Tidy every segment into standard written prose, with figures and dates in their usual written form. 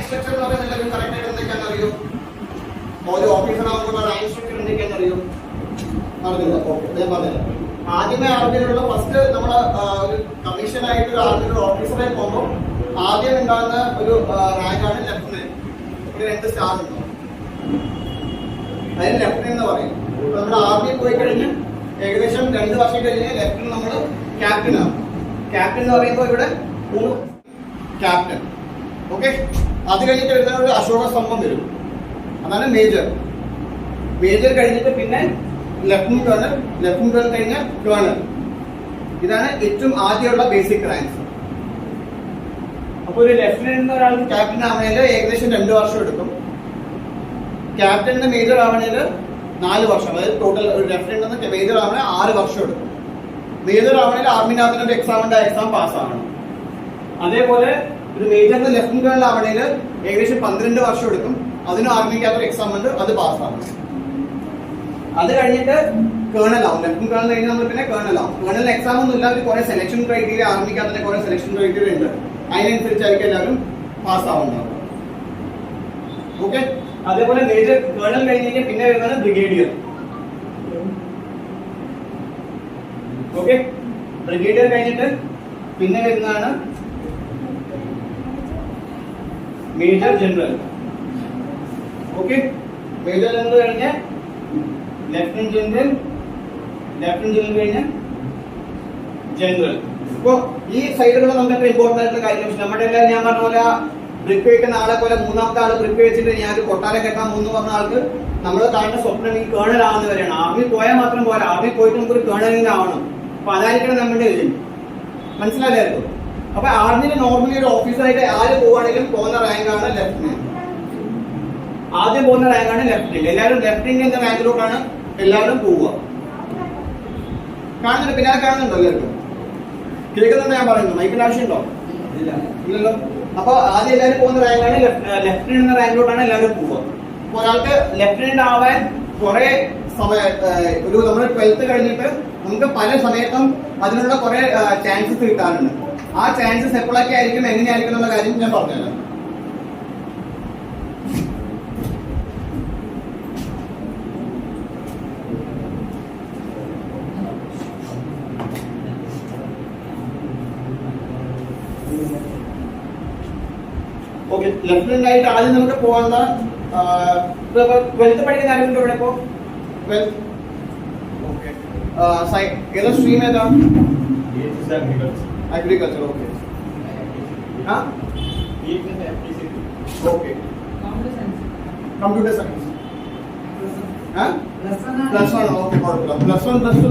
Structure എന്ന് പറയുന്നത് എല്ലാവരും കറക്റ്റ് ആയിട്ട് എന്തൊക്കെയാണെന്ന് അറിയോ? ഒരു ഓഫീസർ ആകുമ്പോൾ റാങ്ക് സ്ട്രക്ചർ എന്തൊക്കെയാണെന്ന് അറിയോ? അറിഞ്ഞില്ല. ഓക്കെ, ഞാൻ പറഞ്ഞില്ല. ആദ്യമേ ആർമിയിലുള്ള ഫസ്റ്റ് നമ്മൾ ഒരു കമ്മീഷനായിട്ട് ഒരു ആർമിയുടെ ഓഫീസറായി പോകുമ്പോൾ ആദ്യം ഉണ്ടാകുന്ന ഒരു റാങ്കാണ് ലെഫ്റ്റനന്റ്. ഒരു 2 സ്റ്റാർ ഉണ്ടാവും, അതിന് ലെഫ്റ്റനന്റ് എന്ന് പറയും. നമ്മുടെ ആർമി പോയി കഴിഞ്ഞ് ഏകദേശം 2 വർഷം കഴിഞ്ഞ് ലെഫ്റ്റനന്റ് നമ്മൾ ക്യാപ്റ്റൻ ആവും. ക്യാപ്റ്റൻ എന്ന് പറയുമ്പോൾ ഇവിടെ 3 ക്യാപ്റ്റൻ. ഓക്കെ, അത് കഴിഞ്ഞിട്ട് വരുന്ന ഒരു അശോക സ്തംഭം വരും, അതാണ് മേജർ. മേജർ കഴിഞ്ഞിട്ട് പിന്നെ ലെഫ്റ്റനന്റ് കേണൽ, ലെഫ്റ്റനന്റ് കേണൽ കഴിഞ്ഞ കേണൽ. ഇതാണ് ഏറ്റവും ആദ്യമുള്ള ബേസിക് റാങ്ക്സ്. അപ്പൊ ഒരു ലെഫ്റ്റനന്റ് എന്ന ഒരാൾക്ക് ക്യാപ്റ്റൻ ആവണേല് ഏകദേശം 2 വർഷം എടുക്കും. ക്യാപ്റ്റൻ മേജർ ആവണേല് 4 വർഷം, അതായത് ടോട്ടൽ ഒരു ലെഫ്റ്റനന്റ് മേജർ ആവണേ 6 വർഷം എടുക്കും. മേജർ ആവണേൽ ആർമിനകത്തിന് ഒരു എക്സാം ഉണ്ട്, ആ എക്സാം പാസ്സാവണം. അതേപോലെ ഒരു മേജറിന് ലെഫ്റ്റനന്റ് കേണൽ ആവണേല് ഏകദേശം 12 വർഷം എടുക്കും. അതിനും ആർമിക്കകത്തൊരു എക്സാം ഉണ്ട്, അത് പാസ്സാവണം. അത് കഴിഞ്ഞിട്ട് കേണൽ ആവും. ലെഫ്റ്റനന്റ് കേണൽ കഴിഞ്ഞാൽ നമ്മൾ പിന്നെ കേണൽ ആവും. കേണലിന് എക്സാം ഒന്നും ഇല്ല, ഒരു കുറെ സെലക്ഷൻ ക്രൈറ്റീരിയ, ആർമിക്കകത്തിന്റെ കുറെ സെലക്ഷൻ ക്രൈറ്റീരിയ ഉണ്ട്, അതിനനുസരിച്ചായിരിക്കും എല്ലാവരും പാസ്സാവുന്നുണ്ടാവും. ഓക്കെ, അതേപോലെ മേജർ കേണൽ കഴിഞ്ഞ് പിന്നെ വരുന്നത് ബ്രിഗേഡിയർ. ഓക്കെ, ബ്രിഗേഡിയർ കഴിഞ്ഞിട്ട് പിന്നെ വരുന്നതാണ് major general. Okay, major general കഴിഞ്ഞ് ലെഫ്റ്റനന്റ് ജനറൽ, ലെഫ്റ്റനന്റ് ജനറൽ കഴിഞ്ഞ് ജനറൽ. ഇപ്പൊ ഈ സൈഡിലുള്ള നമുക്ക് ഇമ്പോർട്ടന്റ് ആയിട്ടുള്ള കാര്യം, നമ്മുടെ എല്ലാം ഞാൻ പറഞ്ഞ പോലെ ബ്രിക്ക് വെക്കുന്ന ആളെ പോലെ 3ാമത്തെ ആള് ബ്രിക്ക് വെച്ചിട്ട് ഞാൻ ഒരു കൊട്ടാരം കെട്ടാൻ മൂന്ന് പറഞ്ഞ ആൾക്ക് നമ്മൾ കാണുന്ന സ്വപ്നം ഈ കേണൽ ആവുന്നവരെയാണ്. ആർമി പോയാൽ മാത്രം പോരാ, ആർമി പോയിട്ട് നമുക്കൊരു കേണലിംഗ് ആവണം. അപ്പൊ അതായിരിക്കണം നമ്മുടെ ഇതിൽ, മനസ്സിലായാലും. അപ്പൊ ആർമിയിൽ നോർമലി ഒരു ഓഫീസറായിട്ട് ആര് പോവുകയാണെങ്കിലും പോകുന്ന റാങ്കാണ് ലെഫ്റ്റനന്റ്. ആദ്യം പോകുന്ന റാങ്കാണ് ലെഫ്റ്റനന്റ്. എല്ലാവരും ലെഫ്റ്റനന്റ് എന്ന റാങ്കിലോട്ടാണ് എല്ലാവരും പോവുക. കാണുന്നുണ്ട്, പിന്നാലെ കാണുന്നുണ്ടോ എല്ലാവർക്കും? കേൾക്കുന്നുണ്ടോ ഞാൻ പറയുന്നത്? മൈക്കിന്റെ ആവശ്യമുണ്ടോ? ഇല്ലല്ലോ. അപ്പൊ ആദ്യം എല്ലാവരും പോകുന്ന റാങ്കാണ് ലെഫ്റ്റനന്റ് എന്ന റാങ്കിലോട്ടാണ് എല്ലാവരും പോവുക. അപ്പൊ ഒരാൾക്ക് ലെഫ്റ്റനന്റ് ആവാൻ കുറെ സമയം, ഒരു നമ്മൾ 12th കഴിഞ്ഞിട്ട് നമുക്ക് പല സമയത്തും അതിനുള്ള കുറെ ചാൻസസ് കിട്ടാറുണ്ട്. ആ ചാൻസസ് എപ്പോഴൊക്കെ ആയിരിക്കും, എങ്ങനെയായിരിക്കും എന്നുള്ള കാര്യം ഞാൻ പറഞ്ഞുതരാം. ഓക്കെ, ലെഫ്റ്റനന്റ് ആയിട്ട് ആദ്യം നമുക്ക് പോകേണ്ട 12th പഠിക്കുന്ന ആരുണ്ട് ഇവിടെ? ഇപ്പോ 12th ഏതാ സ്ട്രീം? ഏതാ? Agriculture. Okay, okay, computer science plus 1. Okay, കുഴപ്പമില്ല. പ്ലസ് 1 പ്ലസ് 2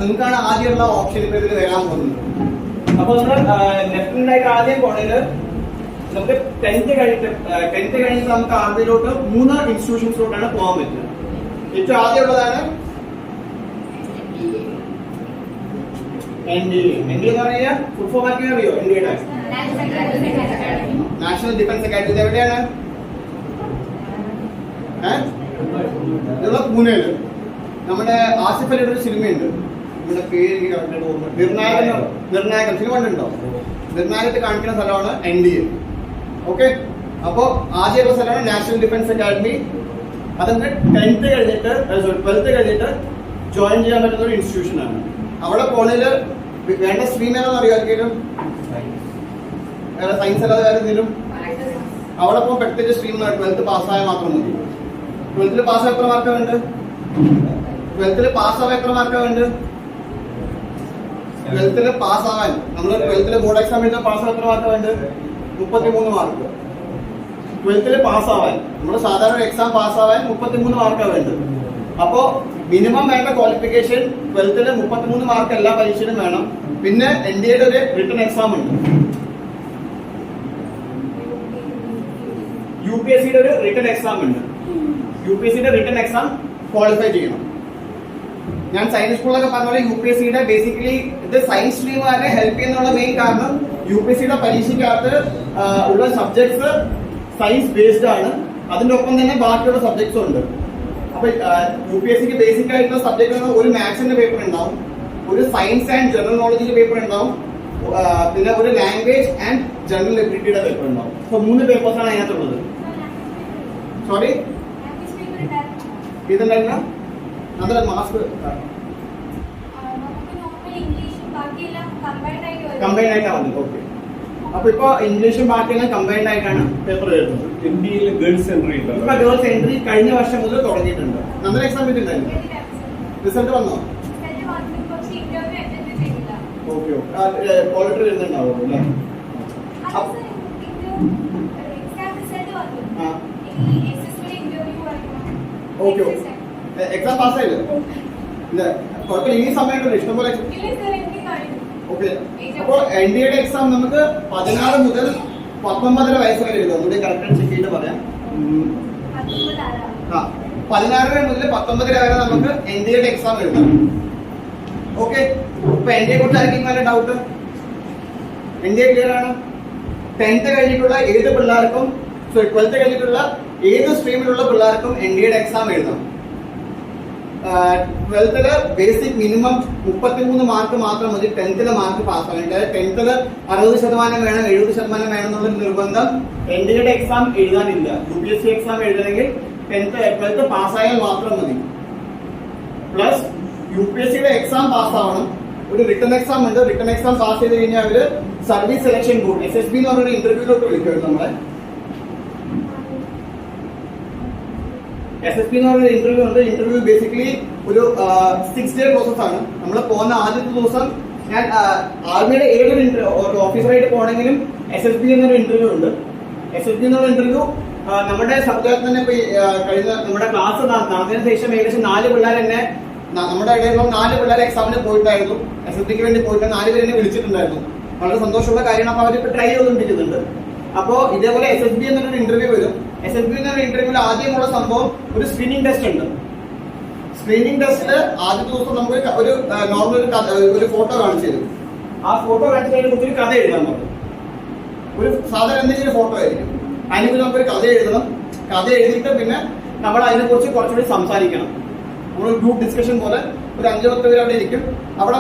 നിങ്ങൾക്കാണ് ആദ്യമുള്ള ഓപ്ഷൻ ഇപ്പൊ ഇതിൽ വരാൻ പോകുന്നത്. അപ്പൊ നമ്മൾ ലെഫ്റ്റനന്റ് ആയിട്ട് ആദ്യം പോണേല് നമുക്ക് 10th കഴിഞ്ഞിട്ട് നമുക്ക് ആർമിയിലോട്ട് 3 ഇൻസ്റ്റിറ്റ്യൂഷൻസിലോട്ടാണ് പോകാൻ പറ്റുന്നത്. ഏറ്റവും ആദ്യമുള്ളതാണ് NDA. NDA എന്ന് പറഞ്ഞാൽ ഫുൾ ഫോം ആക്കി അറിയോ? ഇന്ത്യയുടെ നാഷണൽ ഡിഫൻസ് അക്കാദമി. ഇത് എവിടെയാണ്? പൂനെയില്. നമ്മുടെ ആസിഫ് അലിയുടെ ഒരു സിനിമയുണ്ട്, നമ്മുടെ പേര് നിർണായകൻ സിനിമ കണ്ടുണ്ടോ? നിർണായകത്തിൽ കാണിക്കുന്ന സ്ഥലമാണ് NDA. ഓക്കെ, അപ്പോ ആദ്യമുള്ള സ്ഥലമാണ് നാഷണൽ ഡിഫൻസ് അക്കാദമി. അതൊക്കെ 10th കഴിഞ്ഞിട്ട് 12th കഴിഞ്ഞിട്ട് ജോയിൻ ചെയ്യാൻ പറ്റുന്ന ഒരു ഇൻസ്റ്റിറ്റ്യൂഷൻ ആണ്. അവിടെ പോണേല് വേണ്ട സ്ട്രീം ഏതാണെന്ന് അറിയാമെങ്കിലും, സയൻസ് അല്ലാതെ വേറെ എന്തെങ്കിലും അവിടെ പോകുമ്പോൾ പ്രത്യേകിച്ച് സ്ട്രീം 12th പാസ്സായാൽ മാത്രം മതി. 12th പാസ്സായ എത്ര മാർക്ക് വേണ്ട? 12th പാസ്സാവാൻ എത്ര മാർക്ക് വേണ്ട? 12th പാസ്സാവാൻ നമ്മൾ 12th ബോർഡ് എക്സാം എഴുതാൻ പാസ്സാവാൻ എത്ര മാർക്ക് വേണ്ട? 33 മാർക്ക്. 12th പാസ്സാവാൻ നമ്മൾ സാധാരണ എക്സാം പാസ്സാവാൻ 33 മാർക്കാണ് വേണ്ടത്. അപ്പോ മിനിമം വേണ്ട ക്വാളിഫിക്കേഷൻ 12th 33 മാർക്ക് എല്ലാ പരീക്ഷയിലും വേണം. പിന്നെ NDAയുടെ ഒരു റിട്ടൺ എക്സാം ഉണ്ട്, UPSCയുടെ ഒരു റിട്ടൺ എക്സാം ഉണ്ട്. UPSCയുടെ റിട്ടൺ എക്സാം ക്വാളിഫൈ ചെയ്യണം. ഞാൻ സയൻസ് സ്കൂളിലൊക്കെ പറഞ്ഞ പോലെ UPSCയുടെ ബേസിക്കലി ഇത് സയൻസ് സ്ട്രീമുകാരെ ഹെൽപ്പ് ചെയ്യുന്നുള്ള മെയിൻ കാരണം UPSCയുടെ പരീക്ഷയ്ക്കകത്ത് ഉള്ള സബ്ജക്ട്സ് സയൻസ് ബേസ്ഡ് ആണ്. അതിന്റെ ഒപ്പം തന്നെ ബാക്കിയുള്ള സബ്ജക്ട്സും ഉണ്ട്. അപ്പൊ UPSCക്ക് ബേസിക് ആയിട്ടുള്ള സബ്ജക്ട് ഒരു മാത്സിന്റെ പേപ്പർ ഉണ്ടാവും, ഒരു സയൻസ് ആൻഡ് ജനറൽ നോളജിന്റെ പേപ്പർ ഉണ്ടാവും, പിന്നെ ഒരു ലാംഗ്വേജ് ആൻഡ് ജനറൽ എബിലിറ്റിയുടെ പേപ്പർ ഉണ്ടാവും. അപ്പൊ 3 പേപ്പേഴ്സാണ് അതിനകത്തുള്ളത്. സോറി ഇതുണ്ടായിരുന്ന നമ്മുടെ മാസ്ക് കമ്പൈൻഡ് ആയിട്ടാണ് വന്നത്. ഓക്കെ, അപ്പൊ ഇപ്പൊ ഇംഗ്ലീഷും ബാക്കിയെല്ലാം കമ്പൈൻഡ് ആയിട്ടാണ് പേപ്പർ എഴുതുന്നത്. ഇന്ത്യയിൽ ഗേൾസ് എൻട്രി ഇപ്പൊ ഗേൾസ് എൻട്രി കഴിഞ്ഞ വർഷം മുതൽ തുടങ്ങിയിട്ടുണ്ട്. നമ്മുടെ എക്സാം ഇട്ടുണ്ടായിരുന്നു, റിസൾട്ട് വന്നോ? ഓക്കെ ഓക്കെ, ക്വാളിറ്റി എഴുതുന്നുണ്ടാവും അല്ലേ? ഓക്കെ ഓക്കെ, എക്സാം പാസ്സായില്ലേ? ഇല്ല കുഴപ്പമില്ല, ഇനി സമയമുണ്ടല്ലോ ഇഷ്ടംപോലെ. ഓക്കെ, അപ്പോൾ NDA എക്സാം നമുക്ക് 16 മുതൽ 19 വയസ്സ് വരെ എഴുതാം. ഒന്നുകൂടി കറക്റ്റ് ചെക്ക് ചെയ്തിട്ട് പറയാം. 16 മുതൽ 19 വരെ നമുക്ക് NDA എക്സാം എഴുതാം. ഓക്കെ, ഇപ്പൊ NDA കുറിച്ച് ആയിരിക്കും നല്ല ഡൗട്ട്? NDA ക്ലിയർ ആണ്? 10th കഴിഞ്ഞിട്ടുള്ള ഏത് പിള്ളേർക്കും 12th കഴിഞ്ഞിട്ടുള്ള ഏത് സ്ട്രീമിലുള്ള പിള്ളേർക്കും NDA എക്സാം എഴുതാം. 12th ബേസിക് മിനിമം 33 മാർക്ക് മാത്രം മതി 10th മാർക്ക് പാസ്സാകാൻ. 10th 60% വേണം, 70% വേണം എന്നുള്ള നിർബന്ധം NDA എക്സാം എഴുതാനില്ല. UPSC എക്സാം എഴുതണമെങ്കിൽ 12th പാസ്സായാൽ മാത്രം മതി. പ്ലസ് UPSCയുടെ എക്സാം പാസ്സാവണം. ഒരു റിട്ടൺ എക്സാം ഉണ്ട്. റിട്ടൺ എക്സാം പാസ് ചെയ്ത് കഴിഞ്ഞാൽ അവര് സർവീസ് സെലക്ഷൻ ബോർഡ് SSB എന്ന് പറഞ്ഞൊരു ഇന്റർവ്യൂലോട്ട് വിളിക്കും. നമ്മളെ SSB എന്ന് പറഞ്ഞ ഇന്റർവ്യൂ ഉണ്ട്. ഇന്റർവ്യൂ ബേസിക്കലി ഒരു 6 day പ്രോസസ് ആണ്. നമ്മൾ പോകുന്ന ആദ്യത്തെ ദിവസം ഞാൻ ആർമിയുടെ ഏതൊരു ഓഫീസറായിട്ട് പോകണമെങ്കിലും SSB എന്നൊരു ഇന്റർവ്യൂ ഉണ്ട്. SSB എന്നുള്ള ഇന്റർവ്യൂ നമ്മുടെ സബ്ജക്ട് തന്നെ കഴിഞ്ഞ നമ്മുടെ ക്ലാസ് നടന്നതിന് ശേഷം ഏകദേശം 4 പിള്ളേർ എന്നെ നമ്മുടെ ഇടയിലുള്ള 4 പിള്ളേർ എക്സാമിന് പോയിട്ടായിരുന്നു. SSBക്ക് വേണ്ടി പോയിട്ട് 4 പേര് എന്നെ വിളിച്ചിട്ടുണ്ടായിരുന്നു. വളരെ സന്തോഷമുള്ള കാര്യമാണ്. അപ്പൊ അവരിപ്പോ ട്രൈ ചെയ്തുകൊണ്ടിരിക്കുന്നുണ്ട്. അപ്പോ ഇതേപോലെ SSB എന്നൊരു ഇന്റർവ്യൂ വരും. SSB എന്നൊരു ഇന്റർവ്യൂവിൽ ആദ്യമുള്ള സംഭവം ഒരു സ്ക്രീനിങ് ടെസ്റ്റ് ഉണ്ട്. സ്ക്രീനിങ് ടെസ്റ്റില് ആദ്യ ദിവസം നമുക്ക് ഒരു നോർമൽ ഒരു ഫോട്ടോ കാണിച്ചു തരും. ആ ഫോട്ടോ കാണിച്ചു കഴിഞ്ഞാൽ ഒരു കഥ എഴുതാൻ പറ്റും. ഒരു സാധാരണ എന്തെങ്കിലും ഫോട്ടോ ആയിരിക്കും. അതിനെക്കുറിച്ച് നമുക്കൊരു കഥ എഴുതണം. കഥ എഴുതിയിട്ട് പിന്നെ നമ്മൾ അതിനെക്കുറിച്ച് കുറച്ചുകൂടി സംസാരിക്കണം. നമ്മൾ ഗ്രൂപ്പ് ഡിസ്കഷൻ പോലെ ഒരു 5-10 പേര് അവിടെ ഇരിക്കും. അവിടെ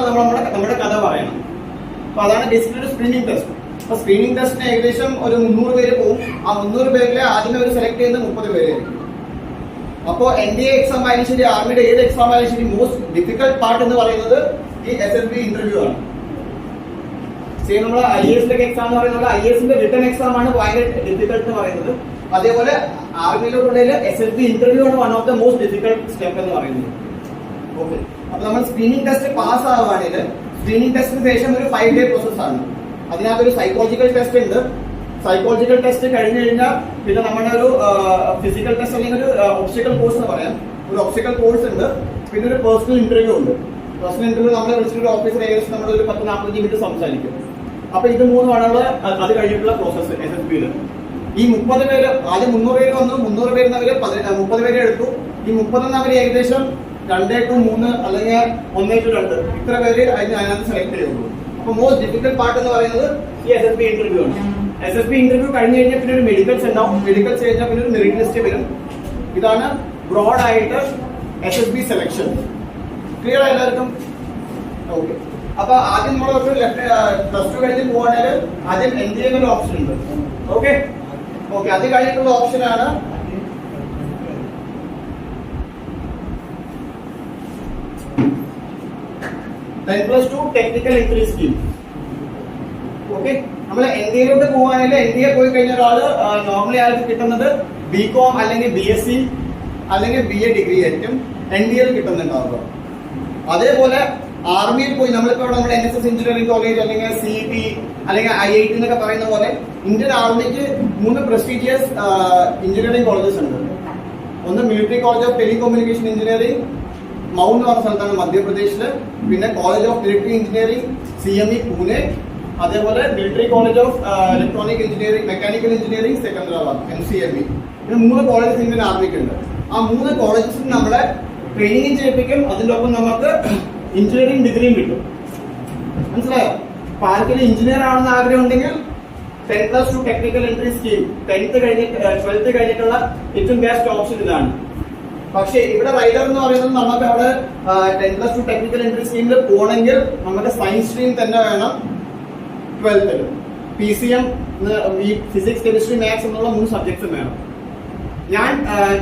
നമ്മുടെ കഥ പറയണം. അപ്പൊ അതാണ് ബേസിക്കലി ഒരു സ്ക്രീനിങ് ടെസ്റ്റ്. അപ്പൊ സ്ക്രീനിങ് ടെസ്റ്റിന് ഏകദേശം ഒരു 300 പേര് പോകും. ആ 300 പേരിലെ ആദ്യമേ ഒരു സെലക്ട് ചെയ്യുന്നത് 30 പേരായിരിക്കും. അപ്പോ NDA എക്സാം ആയാലും ശരി, ആർമിയുടെ ഏത് എക്സാം ആയാലും ശരി, മോസ്റ്റ് ഡിഫിക്കൽട്ട് പാർട്ട് എന്ന് പറയുന്നത് ഈ SSB ഇന്റർവ്യൂ ആണ്. ശരി, നമ്മൾ IAS എക്സാം എന്ന് പറയുന്നത് IASന്റെ റിട്ടൺ എക്സാം ആണ് ഭയങ്കര ഡിഫിക്കൽട്ട് എന്ന് പറയുന്നത്. അതേപോലെ ആർമിയിലോട്ടുള്ള SSB ഇന്റർവ്യൂ ആണ് one of the most difficult step എന്ന് പറയുന്നത്. ഓക്കെ, അപ്പൊ നമ്മൾ സ്ക്രീനിങ് ടെസ്റ്റ് പാസ് ആവുകയാണെങ്കിൽ സ്ക്രീനിങ് ടെസ്റ്റിന് ശേഷം ഒരു 5 day പ്രോസസ് ആണ്. അതിനകത്തൊരു സൈക്കോളജിക്കൽ ടെസ്റ്റ് ഉണ്ട്. സൈക്കോളജിക്കൽ ടെസ്റ്റ് കഴിഞ്ഞു കഴിഞ്ഞാൽ പിന്നെ നമ്മുടെ ഒരു ഫിസിക്കൽ ടെസ്റ്റ് അല്ലെങ്കിൽ ഒരു ഒബ്സ്റ്റിക്കൽ കോഴ്സ് എന്ന് പറയാം. ഒരു ഒബ്സ്റ്റിക്കൽ കോഴ്സ് ഉണ്ട്. പിന്നെ ഒരു പേഴ്സണൽ ഇന്റർവ്യൂ ഉണ്ട്. പേഴ്സണൽ ഇന്റർവ്യൂ നമ്മളെ വിളിച്ചിട്ട് ഓഫീസർ ഏകദേശം നമ്മൾ ഒരു 10-40 മിനിറ്റ് സംസാരിക്കും. അപ്പൊ ഇത് 3 ആണുള്ള അത് കഴിഞ്ഞിട്ടുള്ള പ്രോസസ് SSBയിൽ. ഈ 30 പേര് ആദ്യം 300 പേര് വന്നു. 300 പേര് 30 പേരെ എടുത്തു. ഈ 30 അവർ ഏകദേശം 2 to 3 അല്ലെങ്കിൽ 1 to 2 ഇത്ര പേര് അതിനകത്ത് സെലക്ട് ചെയ്യുള്ളൂ. അപ്പൊ മോസ്റ്റ് ഡിഫിക്കൽട്ട് പാർട്ട് എന്ന് പറയുന്നത് ഈ SSB ഇന്റർവ്യൂ ആണ്. SSB ഇന്റർവ്യൂ കഴിഞ്ഞ് കഴിഞ്ഞാൽ പിന്നെ ഒരു മെഡിക്കൽസ് ഉണ്ടാവും. മെഡിക്കൽസ് കഴിഞ്ഞാൽ പിന്നെ ഒരു മെറിറ്റ് ലിസ്റ്റ് വരും. ഇതാണ് ബ്രോഡ് ആയിട്ട് SSB സെലക്ഷൻ. ക്ലിയർ ആയി എല്ലാവർക്കും? ഓക്കെ, അപ്പൊ ആദ്യം നമ്മൾ പ്ലസ് 2 കഴിഞ്ഞ് പോവാണെങ്കിൽ ആദ്യം NDA എന്നൊരു ഓപ്ഷൻ ഉണ്ട്. ഓക്കെ ഓക്കെ, അത് കഴിഞ്ഞിട്ടുള്ള ഓപ്ഷനാണ് +2 ടെക്നിക്കൽ എൻട്രി സ്കീം. ഓക്കെ, നമ്മൾ NDAയിലോട്ട് പോകാനായിട്ട് NDA പോയി കഴിഞ്ഞ ഒരാള് നോർമലി ആൾക്ക് കിട്ടുന്നത് BCom അല്ലെങ്കിൽ BSc അല്ലെങ്കിൽ BA ഡിഗ്രി ആയിരിക്കും NDAയിൽ കിട്ടുന്നുണ്ടാവുക. അതേപോലെ ആർമിയിൽ പോയി നമ്മളിപ്പോ നമ്മുടെ NSS എഞ്ചിനീയറിംഗ് കോളേജ് അല്ലെങ്കിൽ CET അല്ലെങ്കിൽ IIT എന്നൊക്കെ പറയുന്ന പോലെ ഇന്ത്യൻ ആർമിക്ക് 3 പ്രസ്റ്റീജിയസ് എഞ്ചിനീയറിംഗ് കോളേജസ് ഉണ്ട്. ഒന്ന് military college of telecommunication engineering Mhow എന്ന് പറഞ്ഞ സ്ഥലത്താണ് മധ്യപ്രദേശില്. പിന്നെ college of military engineering CME Pune. അതേപോലെ military college of electronic engineering mechanical engineering Secunderabad MCME. ഇത് 3 കോളേജസ് ഇന്ത്യൻ ആർമിക്ക് ഉണ്ട്. ആ 3 കോളേജസിൽ നമ്മളെ ട്രെയിനിങ് ചെയ്യിപ്പിക്കും. അതിന്റെ ഒപ്പം നമുക്ക് എഞ്ചിനീയറിംഗ് ഡിഗ്രിയും കിട്ടും. മനസ്സിലായോ? അപ്പൊ ആർക്കെങ്കിലും എഞ്ചിനീയർ ആണെന്ന് ആഗ്രഹം ഉണ്ടെങ്കിൽ 10+2 ടെക്നിക്കൽ എൻട്രി സ്കീം 12th കഴിഞ്ഞിട്ടുള്ള ഏറ്റവും ബെസ്റ്റ് ഓപ്ഷൻ ഇതാണ്. പക്ഷേ ഇവിടെ റൈഡർ എന്ന് പറയുന്നത് നമുക്ക് അവിടെ 10+2 ടെക്നിക്കൽ എൻട്രി സ്കീമിൽ പോകണമെങ്കിൽ നമുക്ക് സയൻസ് സ്ട്രീം തന്നെ വേണം 12th. PCM, ഈ ഫിസിക്സ് കെമിസ്ട്രി മാത്സ് എന്നുള്ള 3 സബ്ജക്ട്സും വേണം. ഞാൻ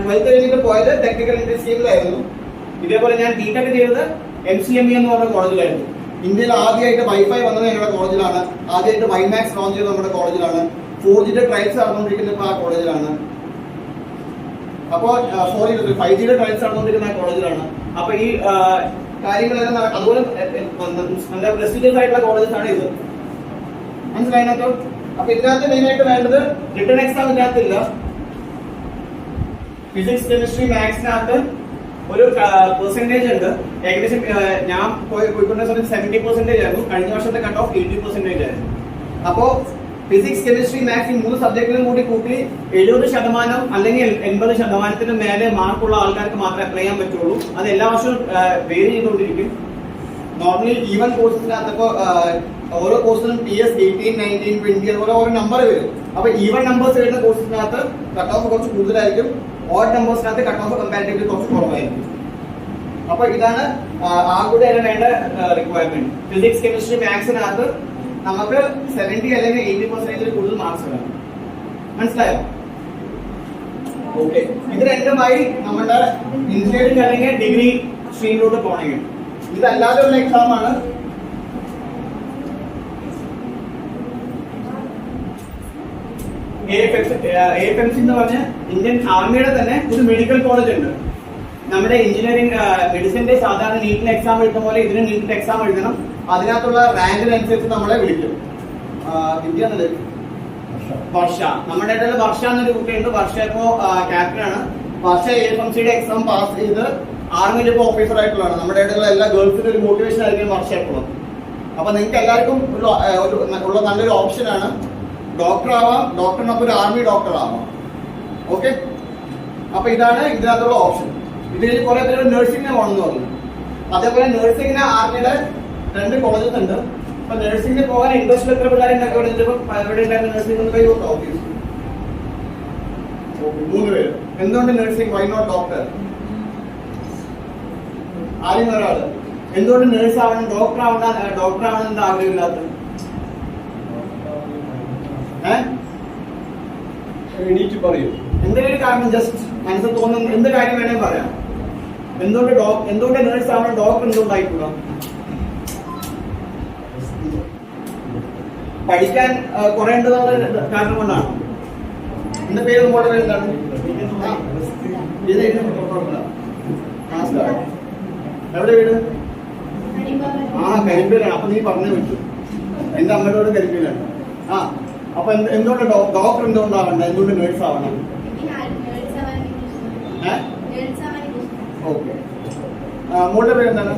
12th കഴിഞ്ഞിട്ട് പോയത് ടെക്നിക്കൽ ഇൻഡസ്ട്രിയിലായിരുന്നു. ഇതേപോലെ ഞാൻ ബിടെക് ചെയ്തത് MCME എന്ന് പറഞ്ഞ കോളേജിലായിരുന്നു. ഇന്ത്യയിൽ ആദ്യമായിട്ട് വൈഫൈ വന്നത് ഞങ്ങളുടെ കോളേജിലാണ്. ആദ്യമായിട്ട് വൈമാക്സ് ലോഞ്ച് ചെയ്തത് നമ്മുടെ കോളേജിലാണ്. 4Gയുടെ ട്രയൽസ് നടന്നുകൊണ്ടിരിക്കുന്നത് ഇപ്പോൾ ആ കോളേജിലാണ്. അപ്പോൾ 5Gയുടെ ട്രയൽസ് നടന്നുകൊണ്ടിരിക്കുന്ന ആ കോളേജിലാണ്. അപ്പൊ ഈ കാര്യങ്ങളെല്ലാം അതുപോലെ നല്ല പ്രസ്റ്റീജിയസ് ആയിട്ടുള്ള കോളേജസ് ആണ് ഇത്. മനസ്സിലായിട്ടോ? അപ്പൊ ഇതിനകത്ത് മെയിൻ ആയിട്ട് വേണ്ടത് റിട്ടൺ എക്സാം ഇതിനകത്തില്ല. ഫിസിക്സ് കെമിസ്ട്രി മാത്സിനകത്ത് ഒരു പെർസെന്റേജ് ഉണ്ട്. ഏകദേശം ഞാൻ പോയിക്കൊണ്ട സമയത്ത് 70% ആയിരുന്നു. കഴിഞ്ഞ വർഷത്തെ കട്ട് ഓഫ് 80% ആയിരുന്നു. അപ്പോ ഫിസിക്സ് കെമിസ്ട്രി മാത്സ് ഈ 3 സബ്ജക്റ്റിലും കൂടി കൂട്ടി 70% അല്ലെങ്കിൽ 80% മേലെ മാർക്കുള്ള ആൾക്കാർക്ക് മാത്രമേ അപ്ലൈ ചെയ്യാൻ പറ്റുള്ളൂ. അത് എല്ലാ വർഷവും വേരി ചെയ്തുകൊണ്ടിരിക്കും. നോർമലി ഈവൻ കോഴ്സിനകത്ത് ഓരോ കോഴ്സിനും TS 18, 19, 20 അതുപോലെ ഓരോ നമ്പർ വരും. അപ്പൊ ഈവൻ നമ്പേഴ്സ് വരുന്ന കോഴ്സിനകത്ത് കട്ട് ഓഫ് കുറച്ച് കൂടുതലായിരിക്കും. ഓഡ് നമ്പേഴ്സിനകത്ത് കട്ട് ഓഫ് കമ്പാരിറ്റീവ്ലി കുറച്ച് കുറവായിരിക്കും. അപ്പൊ ഇതാണ് ആകെ വേണ്ട റിക്വയർമെന്റ്. ഫിസിക്സ് കെമിസ്ട്രി മാത്സിനകത്ത് നമുക്ക് 70 അല്ലെങ്കിൽ 80% കൂടുതൽ മാർക്സ് വേണം. മനസ്സിലായോ? ഓക്കെ. ഇത് രണ്ടുമായി നമ്മുടെ എഞ്ചിനീയറിംഗ് അല്ലെങ്കിൽ ഡിഗ്രി സ്ട്രീമിലോട്ട് പോകണമെങ്കിൽ ഇതല്ലാതെ ഉള്ള എക്സാം ആണ് AFMC എന്ന് പറഞ്ഞ ഇന്ത്യൻ ആർമിയുടെ തന്നെ ഒരു മെഡിക്കൽ കോളേജ് ഉണ്ട്. നമ്മുടെ എഞ്ചിനീയറിംഗ് മെഡിസിന്റെ സാധാരണ നീറ്റിന് എക്സാം എഴുതുന്ന പോലെ ഇതിന് നീറ്റിന് എക്സാം എഴുതണം. അതിനകത്തുള്ള റാങ്കിനനുസരിച്ച് നമ്മളെ വിളിക്കും. വർഷ, നമ്മുടെ ഇടയിൽ വർഷ എന്നൊരു കുട്ടിയുണ്ട്. വർഷ ഇപ്പോ ക്യാപ്റ്റനാണ്. വർഷ AFMCയുടെ എക്സാം പാസ് ചെയ്ത് ആർമിയിൽ ഇപ്പോൾ ഓഫീസർ ആയിട്ടുള്ളതാണ്. നമ്മുടെ ഇടയിലുള്ള എല്ലാ ഗേൾസിന്റെ ഒരു മോട്ടിവേഷൻ ആയിരിക്കും വർഷ എപ്പോഴും. അപ്പൊ നിങ്ങൾക്ക് എല്ലാവർക്കും ഉള്ള നല്ലൊരു ഓപ്ഷനാണ്. ഡോക്ടർ ആവാം, ഡോക്ടറിനൊപ്പം ഒരു ആർമി ഡോക്ടർ ആവാം. ഓക്കെ. അപ്പൊ ഇതാണ് ഇതിനകത്തുള്ള ഓപ്ഷൻ. ഇതിൽ കുറെ പേര് നഴ്സിംഗിന് പോകണമെന്ന് പറഞ്ഞു. അതേപോലെ നഴ്സിംഗിന് ആർമിയുടെ 2 കോളേജസ് ഉണ്ട്. അപ്പൊ നഴ്സിംഗിന് പോകാൻ ഇൻട്രസ്റ്റ് എത്ര പിള്ളേരുണ്ടാക്കി ഇവിടെ ഉണ്ടായിരുന്ന നഴ്സിംഗ് 3 പേര്. എന്തുകൊണ്ട് നഴ്സിംഗ്? Why not doctor? ആരും ഒരാള് എന്തുകൊണ്ട് നേഴ്സ് ആവണം, ഡോക്ടർ ആവണം എന്താ ആഗ്രഹമില്ലാത്ത? എണീറ്റ് പറയൂ. എന്തെങ്കിലും കാരണം ജസ്റ്റ് മനസ്സിൽ തോന്നുന്ന എന്ത് കാര്യം വേണമെങ്കിൽ പറയാം. എന്തുകൊണ്ട് നേഴ്സ് ആവണം, ഡോക്ടർ എന്തുകൊണ്ടായിക്കൂടാ? പഠിക്കാൻ കുറെ ഉണ്ടെന്നുള്ള കാരണം കൊണ്ടാണ്. എന്റെ പേര് മോളുടെ പേര് എന്താണ്? എവിടെ വീട്? കരിമ്പയിലാണ്. അപ്പൊ നീ പറഞ്ഞു വെച്ചു. എന്റെ അമ്മയോട് കരിമ്പയിലാണ്. അപ്പൊ എന്തുകൊണ്ട് ഡോക്ടർ എന്തുകൊണ്ടാവണ്ട, എന്തുകൊണ്ട് നേഴ്സ് ആവണം? ഓക്കെ. മോളുടെ പേര് എന്താണ്?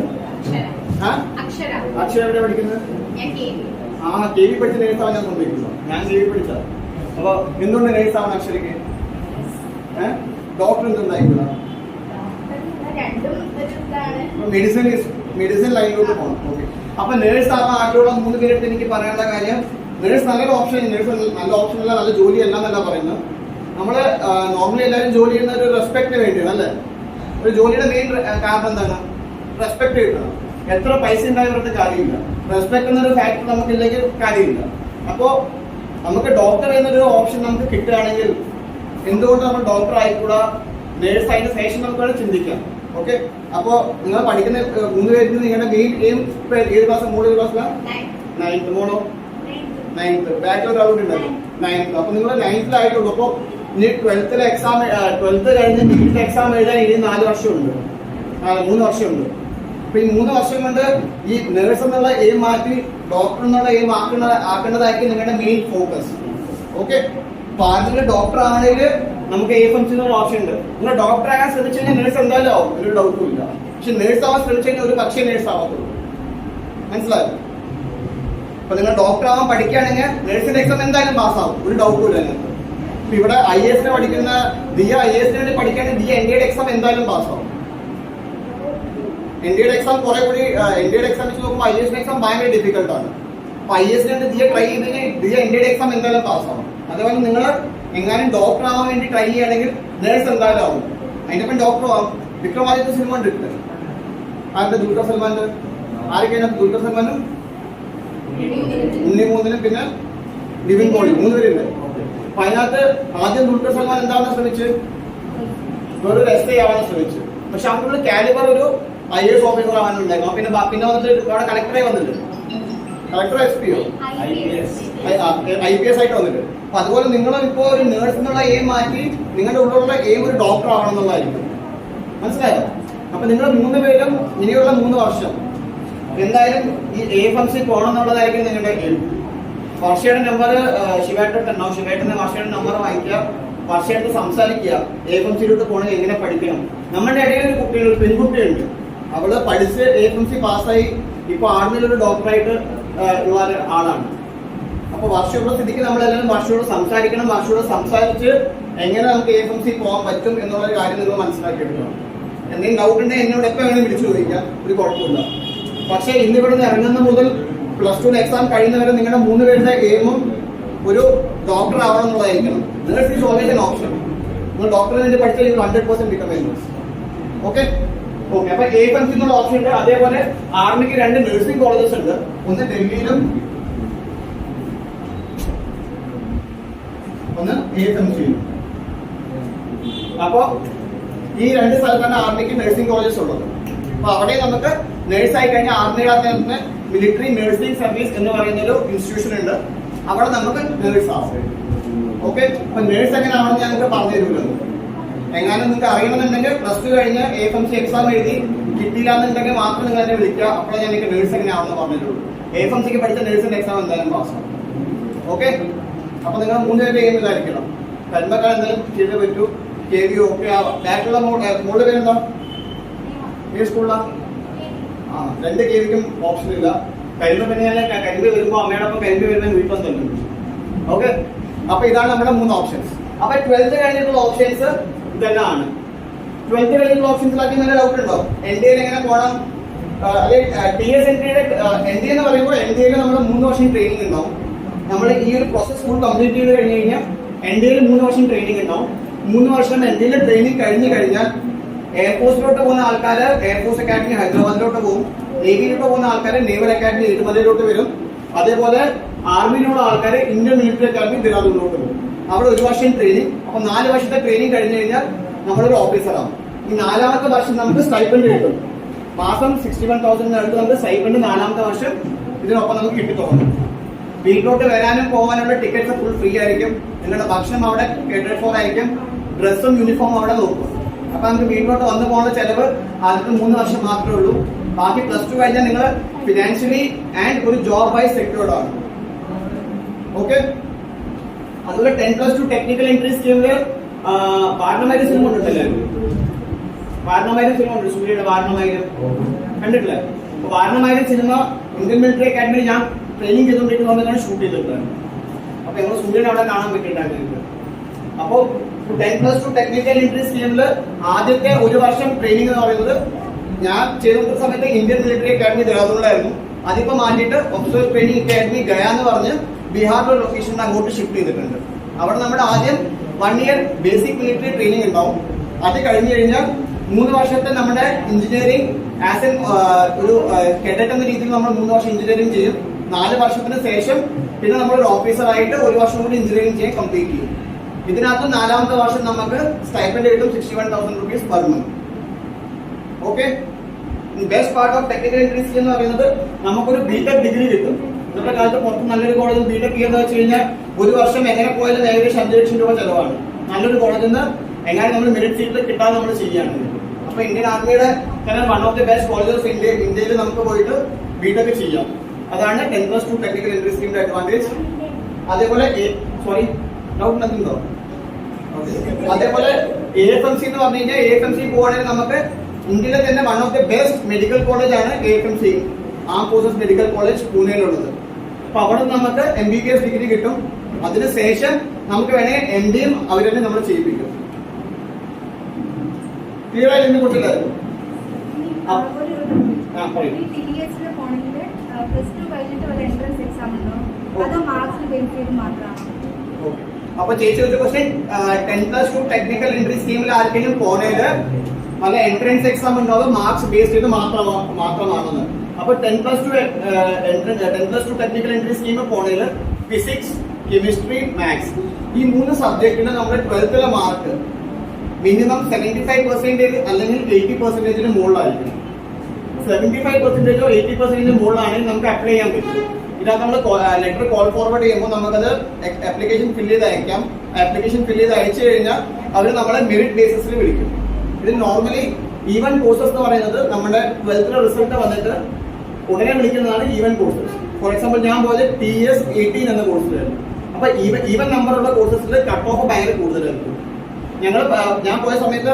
അക്ഷര എവിടെ പഠിക്കുന്നത്? KV പഠിച്ച നേഴ്സ് ആവാൻ ഞാൻ കൊണ്ടുപോയിരിക്കുന്നു. ഞാൻ KV പഠിച്ച. അപ്പൊ എന്തുകൊണ്ട് നേഴ്സ് ആവണം അക്ഷരക്ക്? ഡോക്ടർ എന്തുണ്ടായിക്കൂടാ? മെഡിസിൻ ലൈനിലോട്ട് പോകണം. ഓക്കെ. അപ്പൊ നേഴ്സ് ആവാൻ ആഗ്രഹമുള്ള 3 പേരെടുത്ത് എനിക്ക് പറയാനുള്ള കാര്യം, നേഴ്സ് നല്ലൊരു ഓപ്ഷൻ. നേഴ്സ് നല്ല ഓപ്ഷൻ അല്ല, നല്ല ജോലി അല്ല എന്നല്ല പറയുന്നത്. നമ്മള് നോർമലി എല്ലാവരും ജോലി ചെയ്യുന്ന ഒരു റെസ്പെക്ട് വേണ്ടിയാണ് അല്ലേ? ഒരു ജോലിയുടെ മെയിൻ കാരണം എന്താണ്? റെസ്പെക്ട് കിട്ടണം. എത്ര പൈസ ഉണ്ടായവർക്ക് കാര്യമില്ല. റെസ്പെക്ട് എന്നൊരു ഫാക്ടർ നമുക്കില്ലെങ്കിൽ കാര്യമില്ല. അപ്പോ നമുക്ക് ഡോക്ടർ എന്നൊരു ഓപ്ഷൻ നമുക്ക് കിട്ടുകയാണെങ്കിൽ എന്തുകൊണ്ട് നമ്മൾ ഡോക്ടർ ആയിക്കൂടാ? നേഴ്സ് അതിന് ശേഷം നമുക്ക് ചിന്തിക്കാം. ഓക്കെ. അപ്പോ നിങ്ങൾ പഠിക്കുന്ന 3 പേരിൽ നിങ്ങളുടെ മെയിൻ എയിം ഏത് ക്ലാസ്? മോള് ക്ലാസ്സിലാണ്? 9th. മോളോ? 9th. ബാക്കിൽ ഒരാളുകൂടി ഉണ്ടായിരുന്നു 9th. അപ്പൊ നിങ്ങൾ 9th ആയിട്ടുള്ളൂ. അപ്പൊ ഇനി 12th കഴിഞ്ഞ് നീറ്റ് എക്സാം എഴുതാൻ ഇനി 4 വർഷമുണ്ട്. 3 വർഷമുണ്ട്. അപ്പൊ ഈ 3 വർഷം കൊണ്ട് ഈ നേഴ്സ് എന്നുള്ള എയിം മാറ്റി ഡോക്ടർ എന്നുള്ള എയിം ആക്കേണ്ടതായിരിക്കും നിങ്ങളുടെ മെയിൻ ഫോക്കസ്. ഓക്കെ. അപ്പൊ ആദ്യം ഡോക്ടർ ആണെങ്കിൽ നമുക്ക് AFMC എന്നുള്ള ഓപ്ഷൻ ഉണ്ട്. നിങ്ങൾ ഡോക്ടർ ആകാൻ ശ്രമിച്ചു കഴിഞ്ഞാൽ നേഴ്സ് എന്തായാലും ആവും, ഒരു ഡൗട്ടും ഇല്ല. പക്ഷെ നേഴ്സ് ആവാൻ ശ്രമിച്ചു കഴിഞ്ഞാൽ ഒരു പക്ഷേ നേഴ്സ് ആവത്തുള്ളൂ. മനസ്സിലായോ? അപ്പൊ നിങ്ങൾ ഡോക്ടർ ആവാൻ പഠിക്കുകയാണെങ്കിൽ നേഴ്സിന്റെ എക്സാം എന്തായാലും പാസ്സാവും, ഒരു ഡൗട്ടും ഇല്ല നിങ്ങൾക്ക്. ഇവിടെ IAS പഠിക്കുന്ന ദിയ IAS വേണ്ടി പഠിക്കുകയാണെങ്കിൽ ദിയ NDAയുടെ എക്സാം എന്തായാലും പാസ്സാവും. NDAയുടെ എക്സാം കുറെ കൂടി NDAയുടെ എക്സാം വെച്ച് നോക്കുമ്പോൾ IAS എക്സാം ഭയങ്കര ഡിഫിക്കൽട്ട് ആണ്. അപ്പൊ IAS ദിയ ട്രൈ ചെയ്തെങ്കിൽ ദിയ NDAയുടെ എക്സാം എന്തായാലും പാസ്സാവും. അതേപോലെ നിങ്ങൾ എങ്ങാനും ഡോക്ടർ ആവാൻ വേണ്ടി ട്രൈ ചെയ്യുകയാണെങ്കിൽ നേഴ്സ് എന്തായാലും ആവും. അതിനൊപ്പം ഡോക്ടർ ആവും. വിക്രമാദിത്യ സിനിമ ഉണ്ട്. ആരുടെ? ദുൽഖർ സൽമാന്റെ. ആരൊക്കെയാണ്? ദുൽഖർ സൽമാനും ഉണ്ണി മൂന്നിനും പിന്നെ നിവിൻ പോളി 3 പേരുണ്ട്. അപ്പൊ അതിനകത്ത് ആദ്യം ദുൽഖർ സൽമാൻ എന്താണെന്ന് ശ്രമിച്ചു, ഒരു എസ് ഐ ആവാൻ ശ്രമിച്ചു. പക്ഷെ അവരുടെ കാലിബർ ഒരു IAS ഓഫീസർ ആവാനുണ്ടായിരുന്നു. പിന്നെ വന്നിട്ട് അവിടെ കളക്ടറായി വന്നിട്ടുണ്ട്. കളക്ടർ SP IPS ആയിട്ട് വന്നിട്ട്. അപ്പൊ അതുപോലെ നിങ്ങൾ ഇപ്പോ ഒരു നേഴ്സ് എന്നുള്ള എയിം മാറ്റി നിങ്ങളുടെ ഉള്ളിലുള്ള എയിം ഒരു ഡോക്ടർ ആവണം എന്നുള്ളതായിരിക്കും. മനസ്സിലായോ? അപ്പൊ നിങ്ങൾ 3 പേരും ഇനിയുള്ള 3 വർഷം എന്തായാലും ഈ AFMC പോകണം എന്നുള്ളതായിരിക്കും നിങ്ങളുടെ എയിം. വർഷയുടെ നമ്പർ ശിവേട്ടൻ ഉണ്ടാവും. ശിവേട്ടന്റെ വർഷയുടെ നമ്പർ വാങ്ങിക്കുക, വർഷമായിട്ട് സംസാരിക്കുക. AFMCയിലോട്ട് പോകണമെങ്കിൽ എങ്ങനെ പഠിക്കണം. നമ്മുടെ ഇടയിൽ ഒരു കുട്ടികൾ, ഒരു പെൺകുട്ടിയുണ്ട്. അവള് പഠിച്ച് AFMC പാസ്സായി ഇപ്പൊ ആർമിയിലൊരു ഡോക്ടറായിട്ട് ഉള്ള ആളാണ്. അപ്പൊ വർഷയുള്ള സ്ഥിതിക്ക് നമ്മളെല്ലാവരും വർഷയോട് സംസാരിക്കണം. വർഷയോട് സംസാരിച്ച് എങ്ങനെ നമുക്ക് AFMC പോകാൻ പറ്റും എന്നുള്ള കാര്യം നിങ്ങൾ മനസ്സിലാക്കിയെടുക്കണം. എന്തെങ്കിലും ഡൗട്ട് ഉണ്ടെങ്കിൽ എന്നോട് എപ്പോൾ വേണമെങ്കിൽ വിളിച്ചു ചോദിക്കാം, ഒരു കുഴപ്പമില്ല. പക്ഷേ ഇന്നിവിടെ നിന്ന് ഇറങ്ങുന്ന മുതൽ +2 എക്സാം കഴിയുന്നവരെ നിങ്ങളുടെ 3 പേരുടെ എയിമും ഒരു ഡോക്ടർ ആവണം എന്നുള്ളതായിരിക്കണം. Nurse is always an option. നിങ്ങൾ ഡോക്ടറിന് വേണ്ടി പഠിച്ചാൽ 100% become a nurse. Okay okay. അപ്പൊ AFMC എന്നുള്ള ഓപ്ഷൻ ഉണ്ട്. അതേപോലെ ആർമിക്ക് 2 നഴ്സിംഗ് കോളേജസ് ഉണ്ട്. ഒന്ന് ഡൽഹിയിലും ഒന്ന് AFMCയിലും. അപ്പോ ഈ 2 സ്ഥലത്താണ് ആർമിക്ക് നഴ്സിംഗ് കോളേജസ് ഉള്ളത്. അപ്പൊ അവിടെ നമുക്ക് നേഴ്സ് ആയി കഴിഞ്ഞാൽ ആർമിയുടെ മിലിറ്ററി നഴ്സിംഗ് സർവീസ് എന്ന് പറയുന്ന ഒരു ഇൻസ്റ്റിറ്റ്യൂഷൻ ഉണ്ട്. അവിടെ നമുക്ക് നേഴ്സ് ആവും. ഓക്കെ. അപ്പൊ നേഴ്സ് എങ്ങനെ ആവണമെന്ന് ഞങ്ങൾക്ക് പറഞ്ഞു തരുമല്ലോ. എങ്ങാനും നിങ്ങൾക്ക് അറിയണമെന്നുണ്ടെങ്കിൽ +2 കഴിഞ്ഞ് AFMC എക്സാം എഴുതി കിട്ടിയില്ല എന്നുണ്ടെങ്കിൽ മാത്രം നിങ്ങൾ എന്നെ വിളിക്കുക. അപ്പോഴേ ഞാൻ എനിക്ക് നേഴ്സ് എങ്ങനെ ആവുമെന്ന് പറഞ്ഞിട്ടുള്ളൂ. AFMCക്ക് പഠിച്ച നേഴ്സിന്റെ എക്സാം എന്തായാലും പാസ്സാവും. ഓക്കെ. അപ്പൊ നിങ്ങൾ 3 പേരുടെ എയിം ഇതായിരിക്കണം. കന്മക്കാൾ എന്തായാലും ചെയ്തേ പറ്റൂ. KV ഓക്കെ ആവാം. ബാക്കിയുള്ള മോളുടെ പേരെന്താ? ഏത് സ്കൂളിലാണ്? 2 KVക്കും ഓപ്ഷൻ ഇല്ല. കരിമ്പ് പിന്നെ കരിമ്പ് വരുമ്പോ അമ്മയോടൊപ്പം കരിമ്പ് വരുന്ന വീട്ടിൽ തന്നെ. ഓക്കെ. അപ്പൊ ഇതാണ് നമ്മുടെ 3 ഓപ്ഷൻസ്. അപ്പൊ 12th കഴിഞ്ഞിട്ടുള്ള ഓപ്ഷൻസ് ഇതെല്ലാമാണ്. 12th കഴിഞ്ഞിട്ടുള്ള ഓപ്ഷൻസിലാക്കി നല്ല ഡൗട്ട് ഉണ്ടോ? NDA എങ്ങനെ പോകണം? TS NDA എന്ന് പറയുമ്പോൾ NDA നമ്മൾ 3 വർഷം ട്രെയിനിങ് ഉണ്ടാവും. നമ്മൾ ഈ ഒരു പ്രോസസ് ഫുൾ കംപ്ലീറ്റ് ചെയ്ത് കഴിഞ്ഞ് കഴിഞ്ഞാൽ NDA 3 വർഷം ട്രെയിനിങ് ഉണ്ടാവും. 3 വർഷം NDA ട്രെയിനിങ് കഴിഞ്ഞ് കഴിഞ്ഞാൽ എയർഫോഴ്സിലോട്ട് പോകുന്ന ആൾക്കാർ എയർഫോഴ്സ് അക്കാഡമി ഹൈദരാബാദിലോട്ട് പോകും. നേവിയിലോട്ട് പോകുന്ന ആൾക്കാർ നേവൽ അക്കാഡമി എഴുമലയിലോട്ട് വരും. അതേപോലെ ആർമിയിലുള്ള ആൾക്കാർ ഇന്ത്യൻ മിലിറ്ററി അക്കാഡമി ദെഹ്റാദൂണിലോട്ട് പോകും. അവിടെ 1 വർഷം ട്രെയിനിങ്. അപ്പൊ 4 വർഷത്തെ ട്രെയിനിങ് കഴിഞ്ഞ് കഴിഞ്ഞാൽ നമ്മളൊരു ഓഫീസറാണ്. ഈ 4ാമത്തെ വർഷം നമുക്ക് സ്റ്റൈപ്പൻഡ് കിട്ടും. മാസം 61,000 അടുത്ത് നമുക്ക് സ്റ്റൈപ്പൻഡ് 4ാമത്തെ വർഷം ഇതിനൊപ്പം നമുക്ക് കിട്ടിത്തുടങ്ങും. വീട്ടിലോട്ട് വരാനും പോകാനുള്ള ടിക്കറ്റ്സ് ഫുൾ ഫ്രീ ആയിരിക്കും. നിങ്ങളുടെ ഭക്ഷണം അവിടെ കേറ്റഡ് ഫോർ ആയിരിക്കും. ഡ്രസ്സും യൂണിഫോമും അവിടെ നോക്കും. അപ്പൊ നമുക്ക് വീട്ടിലോട്ട് വന്നു പോകുന്ന ചെലവ് ആദ്യത്തെ 3 വർഷം മാത്രമേ ഉള്ളൂ. ബാക്കി +2 കഴിഞ്ഞാൽ നിങ്ങൾ ഫിനാൻഷ്യലി ആൻഡ് ഒരു ജോബ് വൈസ് സെക്യൂർഡ് ആണ്. ഓക്കെ. അതുപോലെ 10+2 ടെക്നിക്കൽ എൻട്രി സ്കീമില് വാരണമായിരം സിനിമ ഉണ്ടല്ലോ. വാരണമായിരം സിനിമ ഉണ്ട്. സൂര്യയുടെ വാരണമായിരം കണ്ടിട്ടില്ല? അപ്പൊ വാരണമായിരം സിനിമ ഇന്ത്യൻ മിലിറ്ററി അക്കാഡമിയിൽ ഞാൻ ട്രെയിനിങ് ചെയ്തുകൊണ്ടിരിക്കുന്ന സമയത്താണ് ഷൂട്ട് ചെയ്തിട്ടുള്ളത്. അപ്പൊ ഞങ്ങൾ സൂര്യനെ അവിടെ കാണാൻ പറ്റിയിട്ടുണ്ടായിരുന്നു. അപ്പോ 10+2 ടെക്നിക്കൽ എൻട്രി സ്കീമില് ആദ്യത്തെ 1 വർഷം ട്രെയിനിങ് എന്ന് പറയുന്നത് ഞാൻ ചെയ്തുകൊണ്ടിരുന്ന സമയത്ത് ഇന്ത്യൻ മിലിറ്ററി അക്കാഡമി ദെഹ്റാദൂണിലായിരുന്നു. അതിപ്പോ മാറ്റിയിട്ട് ഒഫീസർ ട്രെയിനിങ് അക്കാഡമി ഗയ എന്ന് പറഞ്ഞ് ബീഹാറിലെ ലൊക്കേഷനിൽ അങ്ങോട്ട് ഷിഫ്റ്റ് ചെയ്തിട്ടുണ്ട്. അവിടെ നമ്മുടെ ആദ്യം 1 ഇയർ ബേസിക് മിലിറ്ററി ട്രെയിനിങ് ഉണ്ടാവും. അത് കഴിഞ്ഞു കഴിഞ്ഞാൽ 3 വർഷത്തെ നമ്മുടെ എഞ്ചിനീയറിംഗ് ആസ് എൻ ഒരു കേഡറ്റ് എന്ന രീതിയിൽ നമ്മൾ 3 വർഷം എഞ്ചിനീയറിംഗ് ചെയ്യും. 4 വർഷത്തിന് ശേഷം പിന്നെ നമ്മളൊരു ഓഫീസറായിട്ട് 1 വർഷം കൂടി എഞ്ചിനീയറിംഗ് ചെയ്യാൻ കംപ്ലീറ്റ് ചെയ്യും. ഇതിനകത്ത് 4ാമത്തെ വർഷം നമുക്ക് സ്റ്റൈപ്പൻഡ് കിട്ടും 61,000 rupees per month. Okay. Best part of technical entry scheme എന്ന് പറയുന്നത് നമുക്കൊരു ബിടെക് ഡിഗ്രി കിട്ടും. ഇന്നത്തെ കാലത്ത് പുറത്ത് നല്ലൊരു കോളേജിൽ ബിടെക് ചെയ്യുന്ന വെച്ച് കഴിഞ്ഞാൽ 1 വർഷം എങ്ങനെ പോയാലും ഏകദേശം 5 ലക്ഷം രൂപ ചെലവാണ്. നല്ലൊരു കോളേജിൽ നിന്ന് എങ്ങനെ നമ്മൾ മെറിറ്റ് സീറ്റിൽ കിട്ടാതെ നമ്മൾ ചെയ്യുകയാണ്. അപ്പൊ ഇന്ത്യൻ ആർമിയുടെ തന്നെ 1 ഓഫ് ദി ബെസ്റ്റ് കോളേജസ് ഇന്ത്യയിൽ നമുക്ക് പോയിട്ട് ബിടെക് ചെയ്യാം. അതാണ് 10+2 ടെക്നിക്കൽ എൻട്രി സ്കീമിന്റെ അഡ്വാൻറ്റേജ്. അതേപോലെ ഡൗട്ട് ഉണ്ടോ? അതേപോലെ AFMC എന്ന് പറഞ്ഞു കഴിഞ്ഞാൽ AFMC പോകണമെങ്കിൽ നമുക്ക് ഇന്ത്യയിലെ തന്നെ 1 of the best medical college ആണ് AFMC, ആം ഫോഴ്സസ് മെഡിക്കൽ കോളേജ് പൂനെയിലുള്ളത്. അപ്പൊ അവിടെ നമുക്ക് MBBS ഡിഗ്രി കിട്ടും. അതിനുശേഷം നമുക്ക് വേണമെങ്കിൽ MDയും അവർ തന്നെ നമ്മൾ ചെയ്യിപ്പിക്കും. ക്ലിയർ ആയി എന്ന് കുട്ടികളായിരുന്നു. അപ്പൊ ചേച്ചി ഒരു ക്വസ്റ്റ്യൻ 10+2 ടെക്നിക്കൽ എൻട്രി സ്കീമിൽ ആർക്കെങ്കിലും പോണേല് നല്ല എൻട്രൻസ് എക്സാം ഉണ്ടാവും മാർക്സ് ബേസ് ചെയ്ത് മാത്രമാണെന്ന്. അപ്പൊ 10+2 ടെക്നിക്കൽ എൻട്രി സ്കീമിൽ പോണേല് ഫിസിക്സ്, കെമിസ്ട്രി, മാത്സ്. ഈ 3 സബ്ജക്റ്റിന് നമ്മുടെ 12th മാർക്ക് മിനിമം 75% അല്ലെങ്കിൽ 80% മുകളിലായിരിക്കും. 75%ഓ 80% മുകളിലാണെങ്കിൽ നമുക്ക് അപ്ലൈ ചെയ്യാൻ പറ്റും. ഇതിനകത്ത് നമ്മൾ ലെറ്റർ കോൾ ഫോർവേഡ് ചെയ്യുമ്പോൾ നമുക്കത് ആപ്ലിക്കേഷൻ ഫില്ല് ചെയ്ത് അയക്കാം. ആപ്ലിക്കേഷൻ ഫില്ല് ചെയ്ത് അയച്ചു കഴിഞ്ഞാൽ അവർ നമ്മളെ മെറിറ്റ് ബേസിസിൽ വിളിക്കും. ഇത് നോർമലി ഈവൻ കോഴ്സസ് എന്ന് പറയുന്നത് നമ്മുടെ 12th റിസൾട്ട് വന്നിട്ട് ഉടനെ വിളിക്കുന്നതാണ് ഈവൻ കോഴ്സസ്. ഫോർ എക്സാമ്പിൾ ഞാൻ പോയത് TS18 എന്ന കോഴ്സിലായിരുന്നു. അപ്പൊ ഈവൻ നമ്പറുള്ള കോഴ്സസിൽ കട്ട് ഓഫ് ഭയങ്കര കൂടുതലായിരുന്നു. ഞാൻ പോയ സമയത്ത്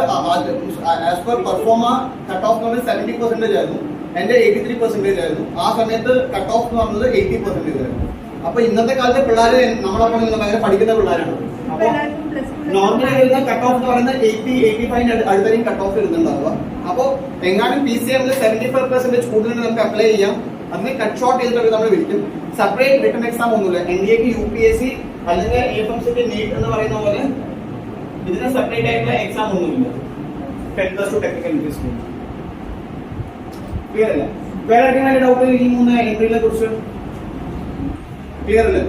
as per proforma cut off എന്ന് പറഞ്ഞാൽ 70% ആയിരുന്നു. എന്റെ 83% ആയിരുന്നു. ആ സമയത്ത് കട്ട് ഓഫ് എന്ന് പറഞ്ഞത് 80% ആയിരുന്നു. അപ്പൊ ഇന്നത്തെ കാലത്തെ പിള്ളേര് നമ്മളൊപ്പം ഭയങ്കര പഠിക്കുന്ന പിള്ളേരാണ്. അപ്പൊ നോർമലി വരുന്ന കട്ട് ഓഫ് എന്ന് പറയുന്നത് 80-85 അടുത്തേക്കും കട്ട് ഓഫ് വരുന്നുണ്ടാവുക. അപ്പൊ എങ്ങാനും PCM 75% കൂടുതൽ നമുക്ക് അപ്ലൈ ചെയ്യാം. അതിന് കട്ട് ഷോർട്ട് ചെയ്തിട്ട് നമ്മൾ വിളിക്കും. സെപ്പറേറ്റ് റിട്ടൺ എക്സാം ഒന്നുമില്ല. NDA UPSC അല്ലെങ്കിൽ AFMC NEET എന്ന് പറയുന്ന പോലെ ഇതിന് സെപ്പറേറ്റ് ആയിട്ടുള്ള എക്സാം ഒന്നുമില്ല. 10+ ടെക്നിക്കൽ ഇൻസ്റ്റിറ്റ്യൂട്ട് ക്ലിയർ അല്ല? വേറെ ആർക്കെങ്കിലും ഡൗട്ട് ഈ 3 എൻട്രികളെ കുറിച്ച് ക്ലിയർ അല്ലേ?